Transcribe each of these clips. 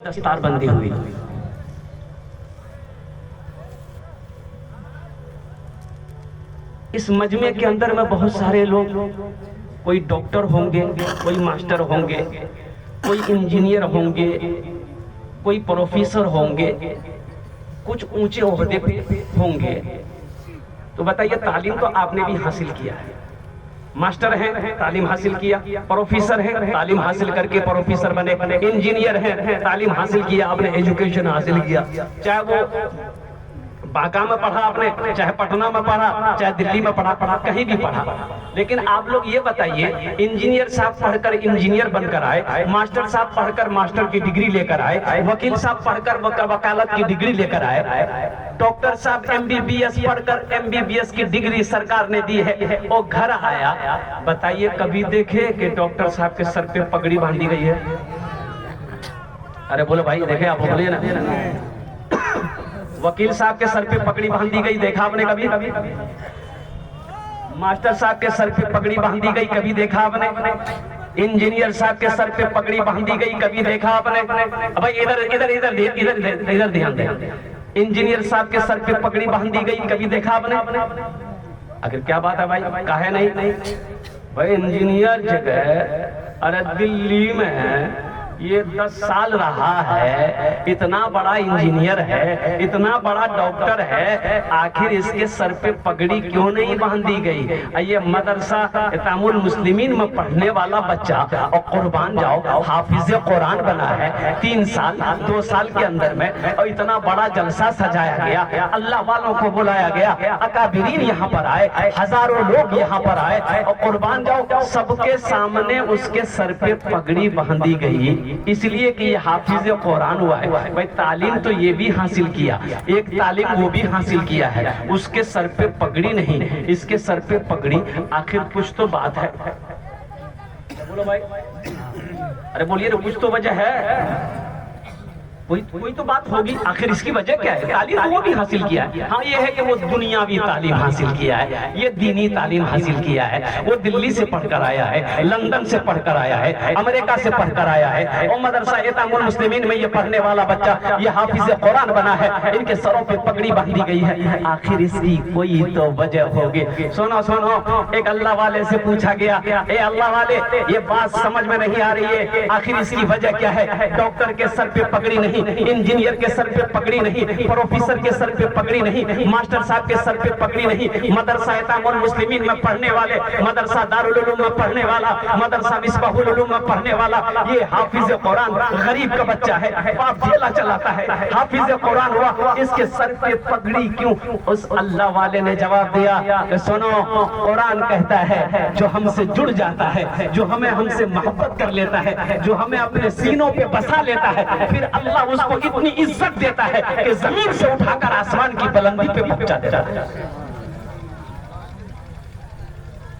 دستار بندی ہوئی. اس مجمع کے اندر میں بہت سارے لوگ، کوئی ڈاکٹر ہوں گے، کوئی ماسٹر ہوں گے، کوئی انجینئر ہوں گے، کوئی پروفیسر ہوں گے، کچھ اونچے عہدے پہ ہوں گے. تو بتائیے تعلیم تو آپ نے بھی حاصل کیا ہے. ماسٹر ہیں تعلیم حاصل کیا، پروفیسر ہیں تعلیم حاصل کر کے پروفیسر بنے، انجینئر ہیں تعلیم حاصل کیا، آپ نے ایجوکیشن حاصل کیا، چاہے وہ باقا میں پڑھا آپ نے، چاہے پٹنہ میں پڑھا، چاہے دلی میں پڑھا، کہیں بھی پڑھا. لیکن آپ لوگ یہ بتائیے، انجینئر صاحب پڑھ کر انجینئر بن کر آئے، ماسٹر صاحب پڑھ کر ماسٹر کی ڈگری لے کر آئے، وکیل صاحب پڑھ کر وکالت کی ڈگری لے کر آئے، ڈاکٹر صاحب MBBS پڑھ کر MBBS کی ڈگری سرکار نے دی ہے، وہ گھر آیا. بتائیے کبھی دیکھے کہ ڈاکٹر صاحب کے سر پہ پگڑی باندھی گئی ہے؟ ارے بولو بھائی، دیکھے آپ بولیے نا. وکیل صاحب کے سر پہ پگڑی باندھی گئی دیکھا آپ نے کبھی؟ ماسٹر صاحب کے سر پہ پگڑی باندھی گئی کبھی دیکھا آپ نے؟ انجینئر صاحب کے سر پہ پگڑی باندھی گئی کبھی دیکھا آپ نے؟ بھائی ادھر دھیان دیں. انجینئر صاحب کے سر پہ پگڑی باندھی گئی کبھی دیکھا آپ نے؟ اگر کیا بات ہے بھائی، کہے نہیں؟ بھائی انجینئر جگہ، ارے دلی میں یہ 10 سال رہا ہے، اتنا بڑا انجینئر ہے، اتنا بڑا ڈاکٹر ہے، آخر اس کے سر پہ پگڑی کیوں نہیں باندھی گئی؟ یہ مدرسہ اتمام المسلمین میں پڑھنے والا بچہ، اور قربان جاؤ حافظ قرآن بنا ہے 3 سال 2 سال کے اندر میں، اور اتنا بڑا جلسہ سجایا گیا، اللہ والوں کو بلایا گیا، اکابرین یہاں پر آئے، ہزاروں لوگ یہاں پر آئے، اور قربان جاؤ سب کے سامنے اس کے سر پہ پگڑی باندھی گئی، اس لیے کہ یہ حافظ قرآن ہوا ہے. بھائی تعلیم تو یہ بھی حاصل کیا، ایک تعلیم وہ بھی حاصل کیا ہے، اس کے سر پہ پگڑی نہیں، اس کے سر پہ پگڑی. آخر کچھ تو بات ہے. بولو بھائی، ارے بولیے کچھ تو وجہ ہے، کوئی تو بات ہوگی. آخر اس کی وجہ کیا ہے؟ تعلیم تو وہ بھی حاصل کیا ہے. ہاں یہ ہے کہ وہ دنیاوی تعلیم حاصل کیا ہے، یہ دینی تعلیم حاصل کیا ہے. وہ دلی سے پڑھ کر آیا ہے، لندن سے پڑھ کر آیا ہے، امریکہ سے پڑھ کر آیا ہے، اور مدرسہ اتمام المسلمین میں یہ پڑھنے والا بچہ یہ حافظ قرآن بنا ہے، ان کے سروں پہ پگڑی باندھی گئی ہے. آخر اس کی کوئی تو وجہ ہوگی. سنو، ایک اللہ والے سے پوچھا گیا، اے اللہ والے یہ بات سمجھ میں نہیں آ رہی ہے، آخر اس کی وجہ کیا ہے؟ ڈاکٹر کے سر پہ پگڑی نہیں، انجینئر کے سر پہ پگڑی نہیں، پروفیسر کے سر پہ پگڑی نہیں، ماسٹر صاحب کے سر پہ پگڑی نہیں، مدرسہ اتمام المسلمین میں پڑھنے والے، مدرسہ دارالعلوم میں پڑھنے والا، مدرسہ مصباح العلوم میں پڑھنے والا یہ حافظ قرآن غریب کا بچہ ہے، باپ ڈھیلا چلاتا ہے، حافظ قرآن ہوا، اس کے سر پہ پگڑی کیوں؟ اس اللہ والے نے جواب دیا کہ سنو، قرآن کہتا ہے جو ہم سے جڑ جاتا ہے، جو ہم سے محبت کر لیتا ہے، جو ہمیں اپنے سینوں پہ بسا لیتا ہے، پھر اللہ اس کو اتنی عزت دیتا ہے کہ زمین سے اٹھا کر آسمان کی بلندی پہ پہنچا دیتا ہے.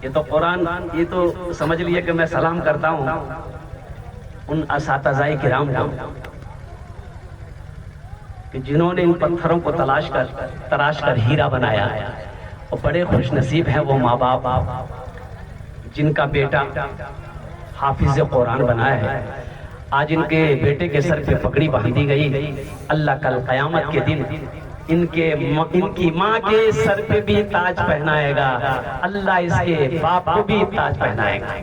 یہ تو قرآن، یہ تو سمجھ لیے کہ میں سلام کرتا ہوں ان اساتذہ کرام کو کہ جنہوں نے ان پتھروں کو تراش کر ہیرا بنایا. اور بڑے خوش نصیب ہیں وہ ماں باپ جن کا بیٹا حافظ قرآن بنا ہے. آج ان کے بیٹے کے سر پہ پگڑی باندھی گئی، اللہ کل قیامت کے دن ان کی ماں کے سر پہ بھی تاج پہنائے گا، اللہ اس کے باپ کو بھی تاج پہنائے گا.